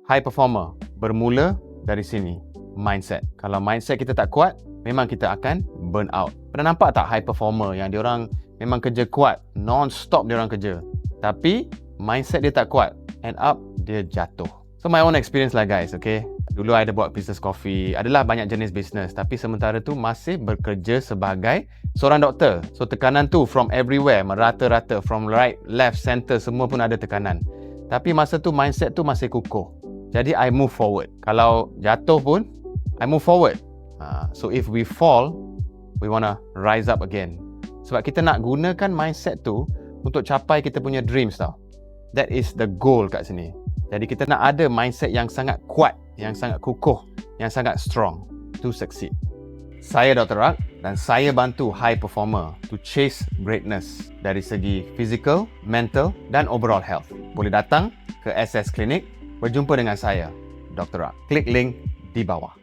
high performer bermula dari sini, mindset. Kalau mindset kita tak kuat, memang kita akan burn out. Pernah nampak tak high performer yang diorang memang kerja kuat, non-stop diorang kerja, tapi mindset dia tak kuat, end up dia jatuh. So my own experience lah guys, okay? Dulu I ada buat business coffee, adalah banyak jenis business, tapi sementara tu masih bekerja sebagai seorang doktor. So tekanan tu from everywhere, merata-rata, from right, left, center, semua pun ada tekanan. Tapi masa tu mindset tu masih kukuh. Jadi I move forward. Kalau jatuh pun, I move forward. So if we fall, we wanna rise up again. Sebab kita nak gunakan mindset tu untuk capai kita punya dreams tau. That is the goal kat sini. Jadi kita nak ada mindset yang sangat kuat, yang sangat kukuh, yang sangat strong to succeed. Saya Dr. Rak dan saya bantu high performer to chase greatness dari segi physical, mental dan overall health. Boleh datang ke SS Clinic, berjumpa dengan saya, Dr. Rak. Klik link di bawah.